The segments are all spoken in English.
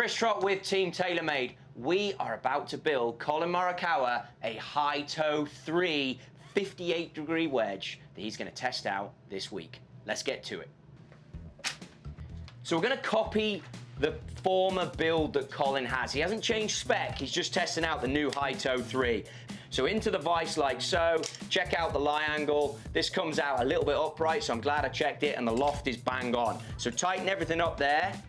Chris Trott with Team TaylorMade. We are about to build Collin Morikawa a high toe 3 58-degree wedge that he's going to test out this week. Let's get to it. So we're going to copy the former build that Collin has. He hasn't changed spec, he's just testing out the new high toe 3. So into the vise like so, check out the lie angle. This comes out a little bit upright, so I'm glad I checked it, and the loft is bang on. So tighten everything up there,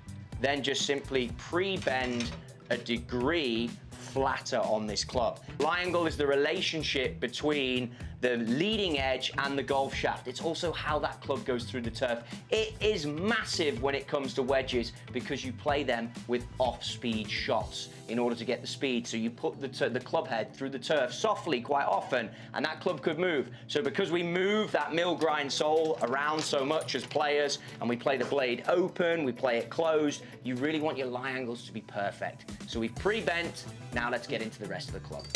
then just simply pre-bend a degree flatter on this club. Lie angle is the relationship between the leading edge and the golf shaft. It's also how that club goes through the turf. It is massive when it comes to wedges because you play them with off-speed shots in order to get the speed. So you put the club head through the turf softly quite often, and that club could move. So because we move that mill grind sole around so much as players, and we play the blade open, we play it closed, you really want your lie angles to be perfect. So we've pre-bent, now let's get into the rest of the club.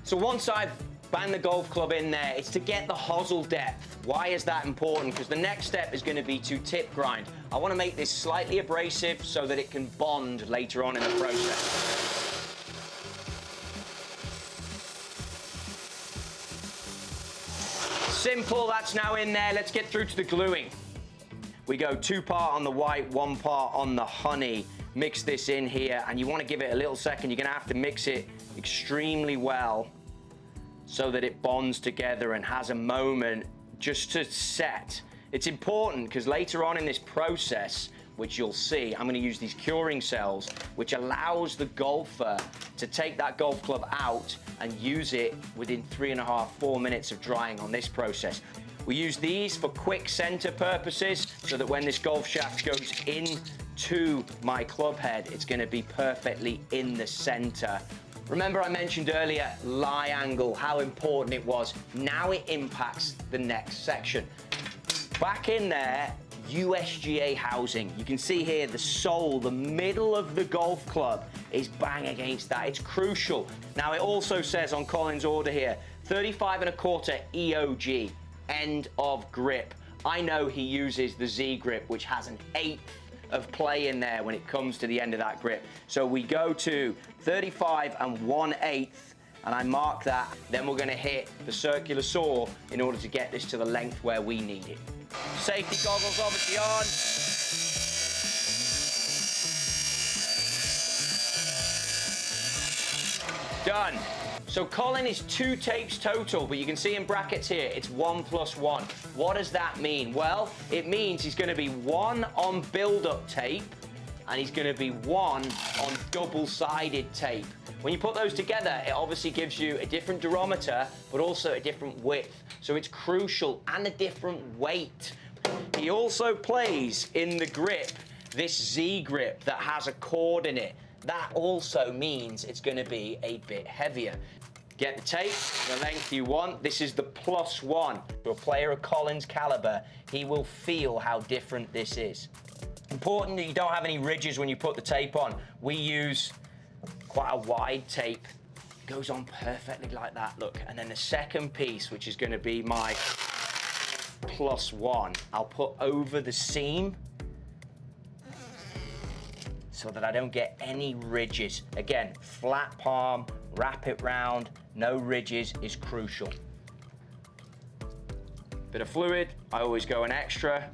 So once I've banged the golf club in there, it's to get the hosel depth. Why is that important? Because the next step is going to be to tip grind. I want to make this slightly abrasive so that it can bond later on in the process. Simple, that's now in there. Let's get through to the gluing. We go 2 part on the white, 1 part on the honey. Mix this in here, and you want to give it a little second. You're going to have to mix it extremely well so that it bonds together and has a moment just to set. It's important because later on in this process, which you'll see, I'm going to use these curing cells, which allows the golfer to take that golf club out and use it within 3.5–4 minutes of drying on this process. We use these for quick center purposes so that when this golf shaft goes into my club head, it's going to be perfectly in the center. Remember I mentioned earlier lie angle, how important it was. Now it impacts the next section. Back in there, USGA housing. You can see here the sole, the middle of the golf club is bang against that. It's crucial. Now it also says on Collin's order here, 35.25 EOG, end of grip. I know he uses the Z grip, which has an 1/8 of play in there when it comes to the end of that grip. So we go to 35 1/8, and I mark that. Then we're going to hit the circular saw in order to get this to the length where we need it. Safety goggles obviously on. Done. So Collin is 2 tapes total, but you can see in brackets here, it's 1 + 1. What does that mean? Well, it means he's going to be 1 on build-up tape, and he's going to be 1 on double-sided tape. When you put those together, it obviously gives you a different durometer, but also a different width. So it's crucial, and a different weight. He also plays in the grip, this Z grip that has a cord in it. That also means it's going to be a bit heavier. Get the tape, the length you want. This is the +1. To a player of Collin's caliber, he will feel how different this is. Important that you don't have any ridges when you put the tape on. We use quite a wide tape. It goes on perfectly like that, look. And then the second piece, which is going to be my +1, I'll put over the seam so that I don't get any ridges. Again, flat palm, wrap it round, no ridges is crucial. Bit of fluid, I always go an extra.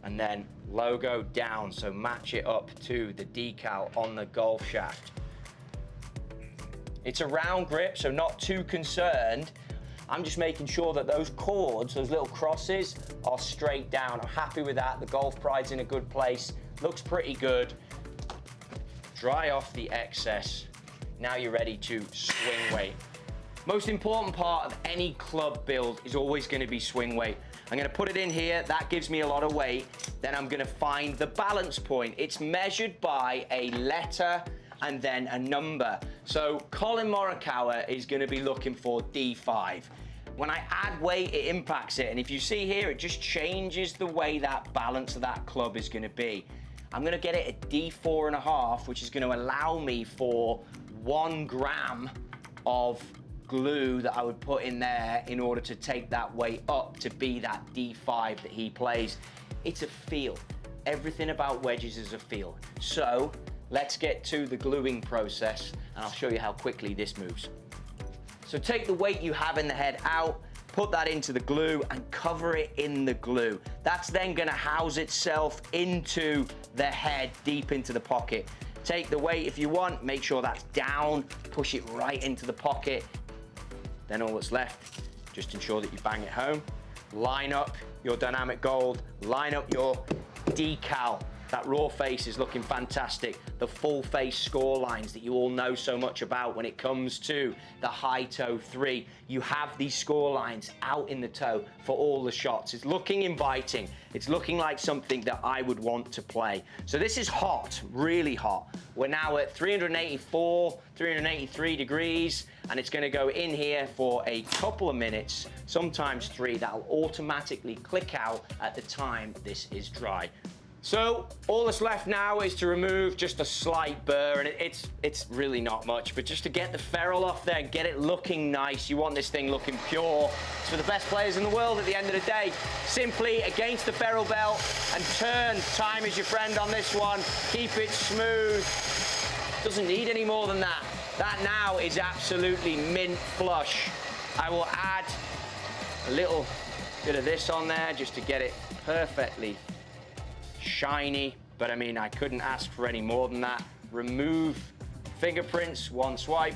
And then logo down, so match it up to the decal on the golf shaft. It's a round grip, so not too concerned. I'm just making sure that those cords, those little crosses, are straight down. I'm happy with that. The golf pride's in a good place. Looks pretty good. Dry off the excess. Now you're ready to swing weight. Most important part of any club build is always going to be swing weight. I'm going to put it in here. That gives me a lot of weight. Then I'm going to find the balance point. It's measured by a letter and then a number. So Collin Morikawa is going to be looking for D5. When I add weight, it impacts it. And if you see here, it just changes the way that balance of that club is going to be. I'm going to get it at D4.5, which is going to allow me for 1 gram of glue that I would put in there in order to take that weight up to be that D5 that he plays. It's a feel. Everything about wedges is a feel. So let's get to the gluing process, and I'll show you how quickly this moves. So take the weight you have in the head out, put that into the glue and cover it in the glue. That's then gonna house itself into the head, deep into the pocket. Take the weight if you want, make sure that's down, push it right into the pocket. Then all that's left, just ensure that you bang it home. Line up your dynamic gold, line up your decal. That raw face is looking fantastic. The full face score lines that you all know so much about when it comes to the high toe 3. You have these score lines out in the toe for all the shots. It's looking inviting. It's looking like something that I would want to play. So this is hot, really hot. We're now at 384, 383 degrees, and it's gonna go in here for a couple of minutes, sometimes 3. That'll automatically click out at the time this is dry. So all that's left now is to remove just a slight burr, and it's really not much, but just to get the ferrule off there, get it looking nice. You want this thing looking pure. It's for the best players in the world at the end of the day. Simply against the ferrule belt and turn. Time is your friend on this one. Keep it smooth. Doesn't need any more than that. That now is absolutely mint flush. I will add a little bit of this on there just to get it perfectly shiny, but I mean, I couldn't ask for any more than that. Remove fingerprints, one swipe.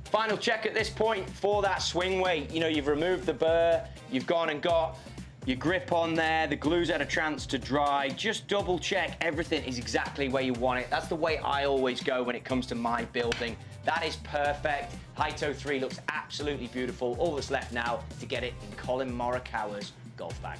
Final check at this point for that swing weight. You know, you've removed the burr, you've gone and got your grip on there, the glue's had a chance to dry. Just double check everything is exactly where you want it. That's the way I always go when it comes to my building. That is perfect. High toe 3 looks absolutely beautiful. All that's left now to get it in Collin Morikawa's golf bag.